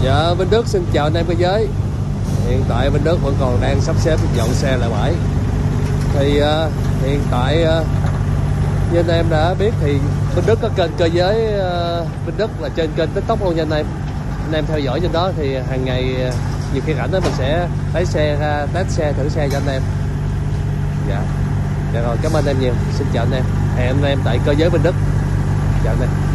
Dạ, Vinh Đức xin chào anh em cơ giới. Hiện tại Vinh Đức vẫn còn đang sắp xếp dọn xe lại bãi. Thì hiện tại như anh em đã biết thì Vinh Đức có kênh cơ giới Vinh Đức là trên kênh TikTok luôn nha anh em. Anh em theo dõi trên đó thì hàng ngày nhiều khi rảnh đó mình sẽ lấy xe ra test xe, thử xe cho anh em. Dạ. Dạ rồi, cảm ơn anh em nhiều. Xin chào anh em. Hẹn anh em tại cơ giới Vinh Đức. Chào anh em.